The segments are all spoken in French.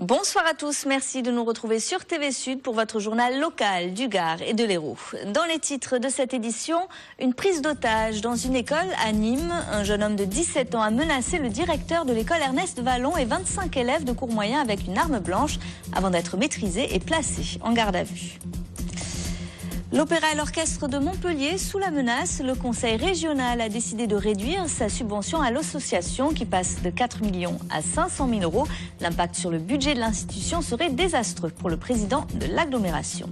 Bonsoir à tous, merci de nous retrouver sur TV Sud pour votre journal local du Gard et de l'Hérault. Dans les titres de cette édition, une prise d'otage dans une école à Nîmes. Un jeune homme de 17 ans a menacé le directeur de l'école Ernest Vallon et 25 élèves de cours moyen avec une arme blanche avant d'être maîtrisé et placé en garde à vue. L'Opéra et l'Orchestre de Montpellier sous la menace. Le Conseil régional a décidé de réduire sa subvention à l'association qui passe de 4 millions à 500 000 euros. L'impact sur le budget de l'institution serait désastreux pour le président de l'agglomération.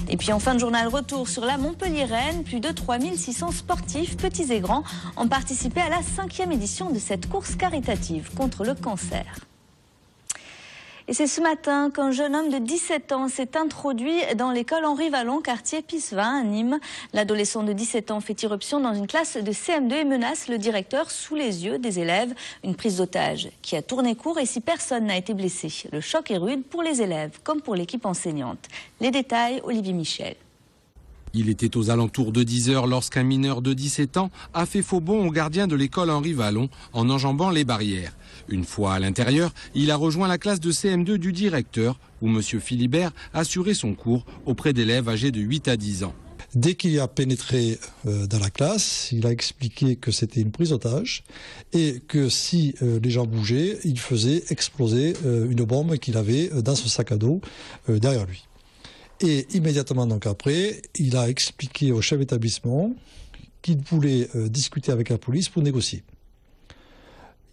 Et puis en fin de journal, retour sur la Montpellier-Rennes. Plus de 3600 sportifs, petits et grands, ont participé à la 5e édition de cette course caritative contre le cancer. Et c'est ce matin qu'un jeune homme de 17 ans s'est introduit dans l'école Henri Vallon, quartier Pisevin, à Nîmes. L'adolescent de 17 ans fait irruption dans une classe de CM2 et menace le directeur sous les yeux des élèves. Une prise d'otage qui a tourné court et si personne n'a été blessé. Le choc est rude pour les élèves comme pour l'équipe enseignante. Les détails, Olivier Michel. Il était aux alentours de 10 h lorsqu'un mineur de 17 ans a fait faux bond au gardien de l'école Henri Vallon en enjambant les barrières. Une fois à l'intérieur, il a rejoint la classe de CM2 du directeur où M. Philibert assurait son cours auprès d'élèves âgés de 8 à 10 ans. Dès qu'il a pénétré dans la classe, il a expliqué que c'était une prise d'otage et que si les gens bougeaient, il faisait exploser une bombe qu'il avait dans son sac à dos derrière lui. Et immédiatement donc après, il a expliqué au chef d'établissement qu'il voulait discuter avec la police pour négocier.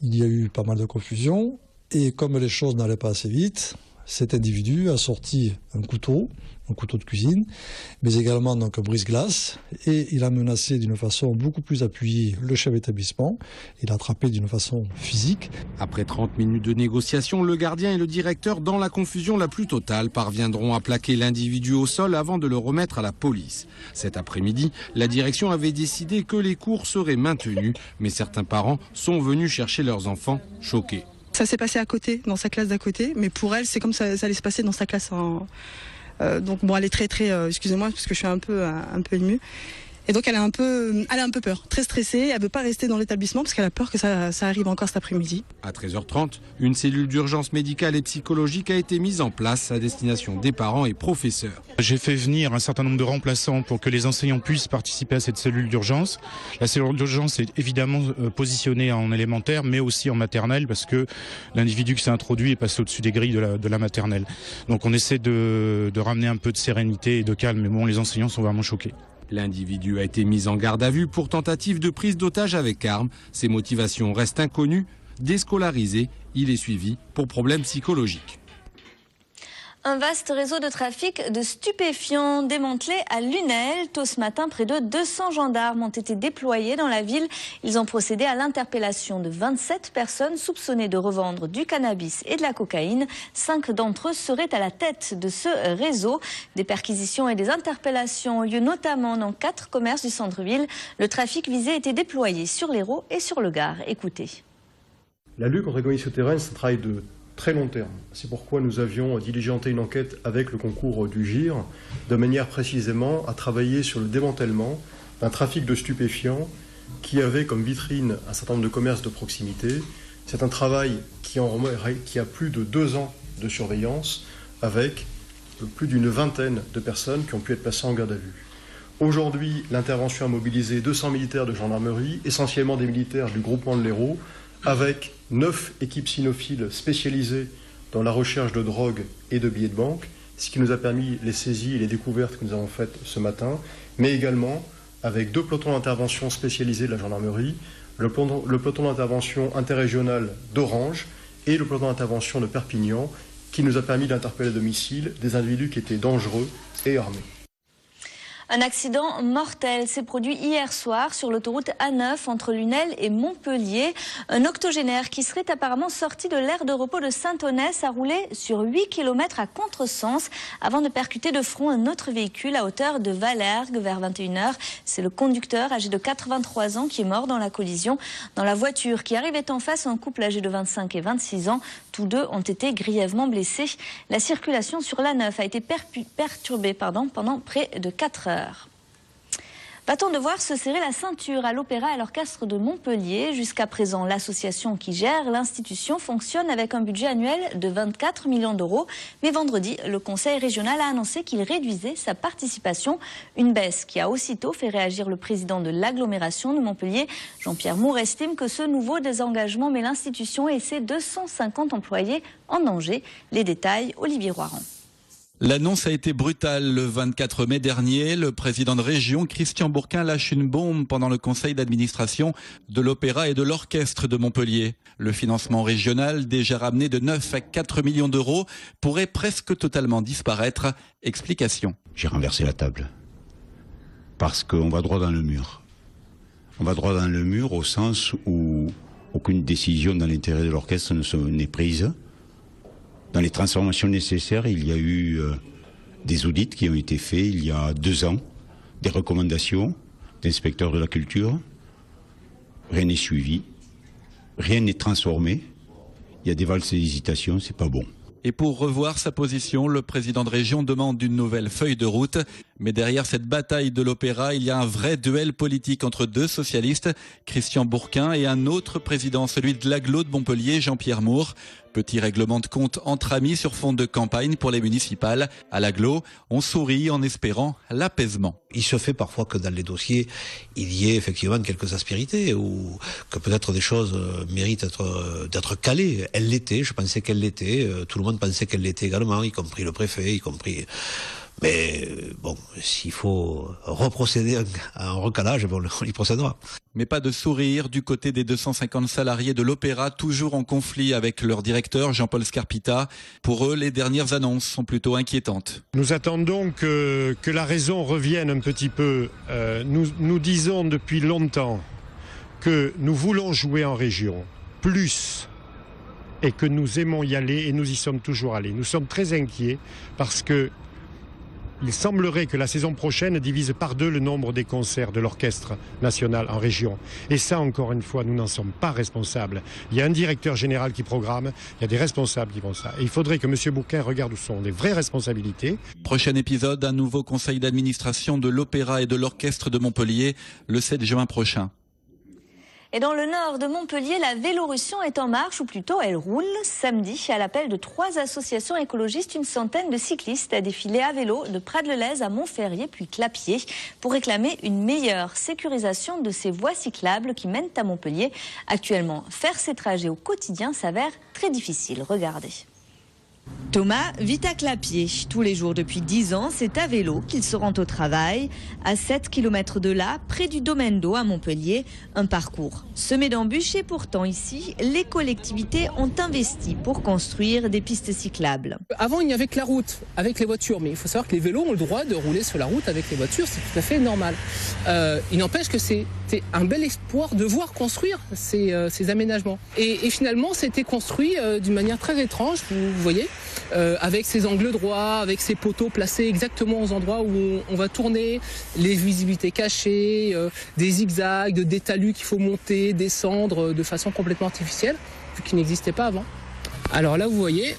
Il y a eu pas mal de confusion et comme les choses n'allaient pas assez vite, cet individu a sorti un couteau de cuisine, mais également donc un brise-glace et il a menacé d'une façon beaucoup plus appuyée le chef d'établissement. Il a attrapé d'une façon physique. Après 30 minutes de négociation, le gardien et le directeur, dans la confusion la plus totale, parviendront à plaquer l'individu au sol avant de le remettre à la police. Cet après-midi, la direction avait décidé que les cours seraient maintenus, mais certains parents sont venus chercher leurs enfants choqués. Ça s'est passé à côté, dans sa classe d'à côté, mais pour elle, c'est comme ça allait se passer dans sa classe. Donc bon, elle est très, excusez-moi, parce que je suis un peu émue. Et donc elle a un peu peur, très stressée. Elle veut pas rester dans l'établissement parce qu'elle a peur que ça arrive encore cet après-midi. À 13h30, une cellule d'urgence médicale et psychologique a été mise en place à destination des parents et professeurs. J'ai fait venir un certain nombre de remplaçants pour que les enseignants puissent participer à cette cellule d'urgence. La cellule d'urgence est évidemment positionnée en élémentaire, mais aussi en maternelle, parce que l'individu qui s'est introduit est passé au-dessus des grilles de la maternelle. Donc on essaie de ramener un peu de sérénité et de calme, mais bon, les enseignants sont vraiment choqués. L'individu a été mis en garde à vue pour tentative de prise d'otage avec arme. Ses motivations restent inconnues. Déscolarisé, il est suivi pour problème psychologique. Un vaste réseau de trafic de stupéfiants démantelé à Lunel. Tôt ce matin, près de 200 gendarmes ont été déployés dans la ville. Ils ont procédé à l'interpellation de 27 personnes soupçonnées de revendre du cannabis et de la cocaïne. 5 d'entre eux seraient à la tête de ce réseau. Des perquisitions et des interpellations ont lieu notamment dans 4 commerces du centre-ville. Le trafic visé était déployé sur l'Hérault et sur le Gard. Écoutez. La lutte contre l'économie souterraine, c'est un travail de très long terme. C'est pourquoi nous avions diligenté une enquête avec le concours du GIR, de manière précisément à travailler sur le démantèlement d'un trafic de stupéfiants qui avait comme vitrine un certain nombre de commerces de proximité. C'est un travail qui a plus de 2 ans de surveillance avec plus d'une vingtaine de personnes qui ont pu être placées en garde à vue. Aujourd'hui, l'intervention a mobilisé 200 militaires de gendarmerie, essentiellement des militaires du groupement de l'Hérault, avec 9 équipes cynophiles spécialisées dans la recherche de drogue et de billets de banque, ce qui nous a permis les saisies et les découvertes que nous avons faites ce matin, mais également avec 2 pelotons d'intervention spécialisés de la gendarmerie, le peloton d'intervention interrégional d'Orange et le peloton d'intervention de Perpignan, qui nous a permis d'interpeller à domicile des individus qui étaient dangereux et armés. Un accident mortel s'est produit hier soir sur l'autoroute A9 entre Lunel et Montpellier. Un octogénaire qui serait apparemment sorti de l'aire de repos de Saint-Onès a roulé sur 8 km à contresens avant de percuter de front un autre véhicule à hauteur de Valergue vers 21 h. C'est le conducteur âgé de 83 ans qui est mort dans la collision. Dans la voiture qui arrivait en face, un couple âgé de 25 et 26 ans. Tous deux ont été grièvement blessés. La circulation sur l'A9 a été perturbée pendant près de 4 heures. Va-t-on devoir se serrer la ceinture à l'Opéra et à l'Orchestre de Montpellier? Jusqu'à présent, l'association qui gère l'institution fonctionne avec un budget annuel de 24 millions d'euros. Mais vendredi, le Conseil régional a annoncé qu'il réduisait sa participation. Une baisse qui a aussitôt fait réagir le président de l'agglomération de Montpellier. Jean-Pierre Moore estime que ce nouveau désengagement met l'institution et ses 250 employés en danger. Les détails, Olivier Roiran. L'annonce a été brutale. Le 24 mai dernier, le président de région, Christian Bourquin, lâche une bombe pendant le conseil d'administration de l'Opéra et de l'Orchestre de Montpellier. Le financement régional, déjà ramené de 9 à 4 millions d'euros, pourrait presque totalement disparaître. Explication. J'ai renversé la table. Parce qu'on va droit dans le mur. On va droit dans le mur au sens où aucune décision dans l'intérêt de l'orchestre n'est prise. Dans les transformations nécessaires, il y a eu des audits qui ont été faits il y a 2 ans, des recommandations d'inspecteurs de la culture. Rien n'est suivi, rien n'est transformé. Il y a des valses et des hésitations, c'est pas bon. Et pour revoir sa position, le président de région demande une nouvelle feuille de route. Mais derrière cette bataille de l'Opéra, il y a un vrai duel politique entre 2 socialistes, Christian Bourquin et un autre président, celui de l'agglo de Montpellier, Jean-Pierre Moore. Petit règlement de compte entre amis sur fond de campagne pour les municipales. À l'agglo, on sourit en espérant l'apaisement. Il se fait parfois que dans les dossiers, il y ait effectivement quelques aspérités ou que peut-être des choses méritent d'être calées. Elle l'était, je pensais qu'elle l'était, tout le monde pensait qu'elle l'était également, y compris le préfet, y compris... Mais bon, s'il faut reprocéder à un recalage, on y procédera. Mais pas de sourire du côté des 250 salariés de l'Opéra, toujours en conflit avec leur directeur Jean-Paul Scarpita. Pour eux, les dernières annonces sont plutôt inquiétantes. Nous attendons que la raison revienne un petit peu. Nous disons depuis longtemps que nous voulons jouer en région, plus, et que nous aimons y aller, et nous y sommes toujours allés. Nous sommes très inquiets parce que il semblerait que la saison prochaine divise par 2 le nombre des concerts de l'Orchestre national en région. Et ça, encore une fois, nous n'en sommes pas responsables. Il y a un directeur général qui programme, il y a des responsables qui font ça. Et il faudrait que M. Bourquin regarde où sont les vraies responsabilités. Prochain épisode, un nouveau conseil d'administration de l'Opéra et de l'Orchestre de Montpellier le 7 juin prochain. Et dans le nord de Montpellier, la Vélorussion est en marche, ou plutôt elle roule. Samedi, à l'appel de 3 associations écologistes, une centaine de cyclistes a défilé à vélo de Prades-le-Lez à Montferrier puis Clapier pour réclamer une meilleure sécurisation de ces voies cyclables qui mènent à Montpellier. Actuellement, faire ces trajets au quotidien s'avère très difficile. Regardez. Thomas vit à Clapier. Tous les jours depuis 10 ans, c'est à vélo qu'il se rend au travail. À 7 km de là, près du domaine d'eau à Montpellier, un parcours semé d'embûches et pourtant ici, les collectivités ont investi pour construire des pistes cyclables. Avant, il n'y avait que la route avec les voitures, mais il faut savoir que les vélos ont le droit de rouler sur la route avec les voitures, c'est tout à fait normal. Il n'empêche que c'était un bel espoir de voir construire ces aménagements. Et finalement, c'était construit d'une manière très étrange, vous voyez. Avec ses angles droits, avec ses poteaux placés exactement aux endroits où on va tourner, les visibilités cachées, des zigzags, des talus qu'il faut monter, descendre de façon complètement artificielle, vu qu'ils n'existaient pas avant. Alors là, vous voyez,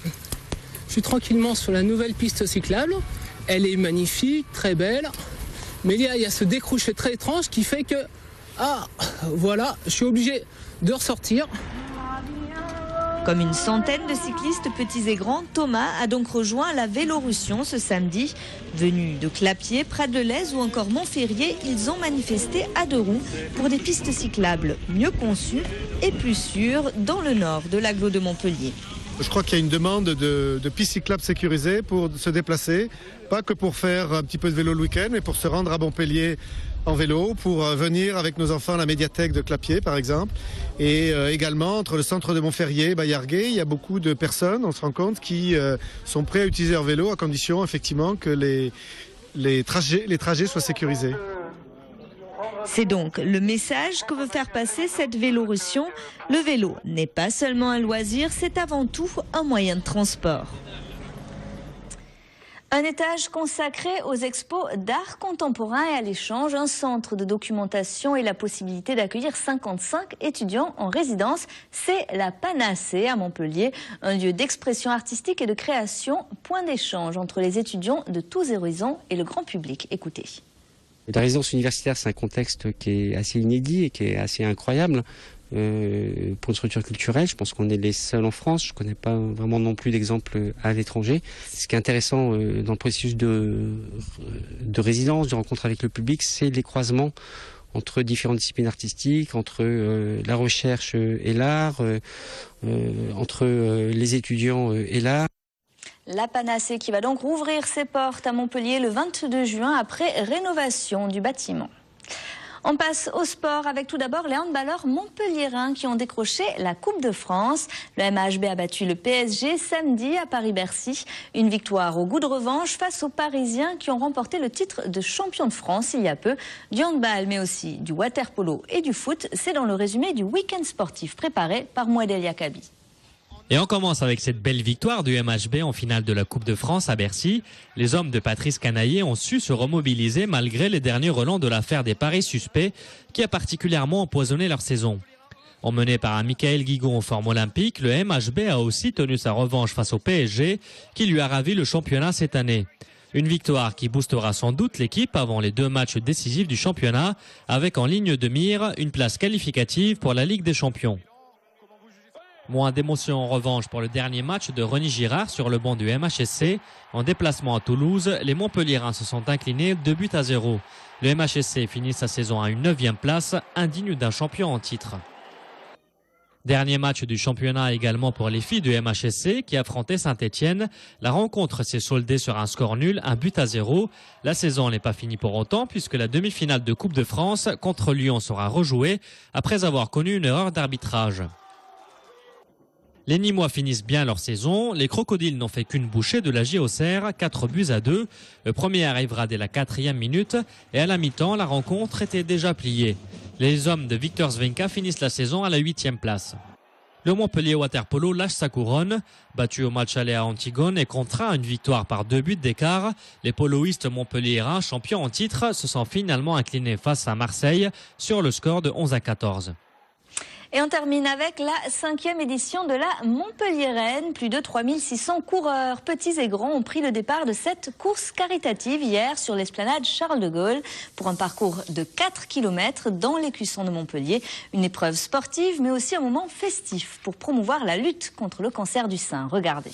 je suis tranquillement sur la nouvelle piste cyclable. Elle est magnifique, très belle, mais il y a ce décroché très étrange qui fait que, voilà, je suis obligé de ressortir. Comme une centaine de cyclistes petits et grands, Thomas a donc rejoint la Vélorussion ce samedi. Venus de Clapier, Prades-le-Lez ou encore Montferrier, ils ont manifesté à 2 roues pour des pistes cyclables mieux conçues et plus sûres dans le nord de l'agglo de Montpellier. Je crois qu'il y a une demande de pistes cyclables sécurisées pour se déplacer, pas que pour faire un petit peu de vélo le week-end, mais pour se rendre à Montpellier en vélo, pour venir avec nos enfants à la médiathèque de Clapier par exemple, et également entre le centre de Montferrier et Baillarguet, il y a beaucoup de personnes, on se rend compte, qui sont prêts à utiliser leur vélo à condition effectivement que les trajets soient sécurisés. C'est donc le message que veut faire passer cette Vélorussion. Le vélo n'est pas seulement un loisir, c'est avant tout un moyen de transport. Un étage consacré aux expos d'art contemporain et à l'échange, un centre de documentation et la possibilité d'accueillir 55 étudiants en résidence. C'est la panacée à Montpellier, un lieu d'expression artistique et de création, point d'échange entre les étudiants de tous horizons et le grand public. Écoutez. La résidence universitaire, c'est un contexte qui est assez inédit et qui est assez incroyable. Pour une structure culturelle, je pense qu'on est les seuls en France. Je connais pas vraiment non plus d'exemples à l'étranger. Ce qui est intéressant dans le processus de résidence, de rencontre avec le public, c'est les croisements entre différentes disciplines artistiques, entre la recherche et l'art, entre les étudiants et l'art. La Panacée qui va donc rouvrir ses portes à Montpellier le 22 juin après rénovation du bâtiment. On passe au sport avec tout d'abord les handballeurs montpelliérains qui ont décroché la Coupe de France. Le MHB a battu le PSG samedi à Paris-Bercy. Une victoire au goût de revanche face aux Parisiens qui ont remporté le titre de champion de France il y a peu. Du handball mais aussi du water-polo et du foot, c'est dans le résumé du week-end sportif préparé par Mouadel Yakabi. Et on commence avec cette belle victoire du MHB en finale de la Coupe de France à Bercy. Les hommes de Patrice Canaillé ont su se remobiliser malgré les derniers relents de l'affaire des paris suspects qui a particulièrement empoisonné leur saison. Emmené par un Michael Guigon en forme olympique, le MHB a aussi tenu sa revanche face au PSG qui lui a ravi le championnat cette année. Une victoire qui boostera sans doute l'équipe avant les 2 matchs décisifs du championnat avec en ligne de mire une place qualificative pour la Ligue des Champions. Moins d'émotion en revanche pour le dernier match de René Girard sur le banc du MHSC. En déplacement à Toulouse, les Montpelliérains se sont inclinés 2-0. Le MHSC finit sa saison à une 9e place, indigne d'un champion en titre. Dernier match du championnat également pour les filles du MHSC qui affrontaient Saint-Etienne. La rencontre s'est soldée sur un score nul, 1-0. La saison n'est pas finie pour autant puisque la demi-finale de Coupe de France contre Lyon sera rejouée après avoir connu une erreur d'arbitrage. Les Nîmois finissent bien leur saison. Les Crocodiles n'ont fait qu'une bouchée de la JOCR, 4-2. Le premier arrivera dès la 4e minute et à la mi-temps, la rencontre était déjà pliée. Les hommes de Victor Svenka finissent la saison à la 8e place. Le Montpellier Water-Polo lâche sa couronne. Battu au match aller à Antigone et contraint à une victoire par 2 buts d'écart, les poloistes montpelliérains, champions en titre, se sont finalement inclinés face à Marseille sur le score de 11-14. Et on termine avec la 5e édition de la Montpelliéraine. Plus de 3600 coureurs, petits et grands, ont pris le départ de cette course caritative hier sur l'esplanade Charles de Gaulle pour un parcours de 4 km dans l'écusson de Montpellier. Une épreuve sportive mais aussi un moment festif pour promouvoir la lutte contre le cancer du sein. Regardez.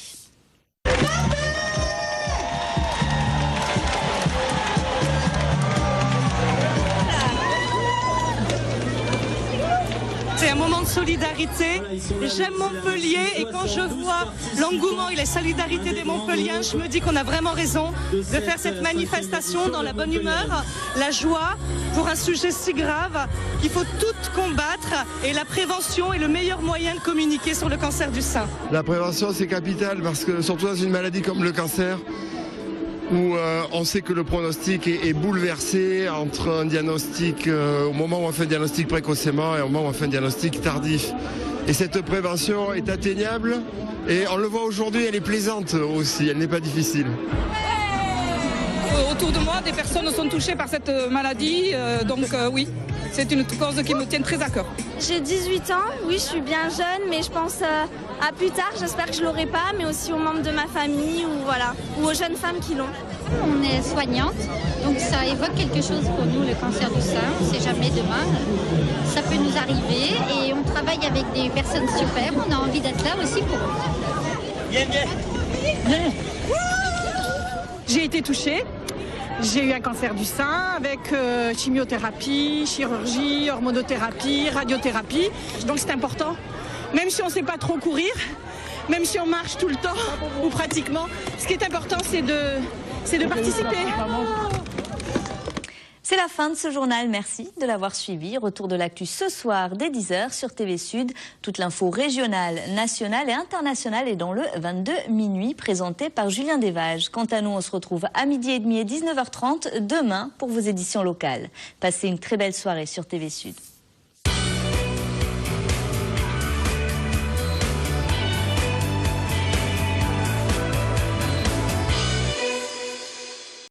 C'est un moment de solidarité. J'aime Montpellier et quand je vois l'engouement et la solidarité des Montpelliens, je me dis qu'on a vraiment raison de faire cette manifestation dans la bonne humeur, la joie pour un sujet si grave qu'il faut tout combattre et la prévention est le meilleur moyen de communiquer sur le cancer du sein. La prévention c'est capital parce que surtout dans une maladie comme le cancer, où on sait que le pronostic est bouleversé entre un diagnostic au moment où on fait un diagnostic précocement et au moment où on fait un diagnostic tardif. Et cette prévention est atteignable et on le voit aujourd'hui, elle est plaisante aussi, elle n'est pas difficile. Autour de moi, des personnes sont touchées par cette maladie, donc oui, c'est une cause qui me tient très à cœur. J'ai 18 ans, oui je suis bien jeune, mais je pense à plus tard, j'espère que je l'aurai pas, mais aussi aux membres de ma famille ou, voilà, ou aux jeunes femmes qui l'ont. On est soignante, donc ça évoque quelque chose pour nous, le cancer du sein, on ne sait jamais demain, ça peut nous arriver et on travaille avec des personnes super, on a envie d'être là aussi pour eux. J'ai été touchée. J'ai eu un cancer du sein avec chimiothérapie, chirurgie, hormonothérapie, radiothérapie. Donc c'est important. Même si on ne sait pas trop courir, même si on marche tout le temps, ou pratiquement, ce qui est important c'est de participer. C'est la fin de ce journal, merci de l'avoir suivi. Retour de l'actu ce soir dès 10h sur TV Sud. Toute l'info régionale, nationale et internationale est dans le 22 minuit, présenté par Julien Desvages. Quant à nous, on se retrouve à 12h30 et 19h30 demain pour vos éditions locales. Passez une très belle soirée sur TV Sud.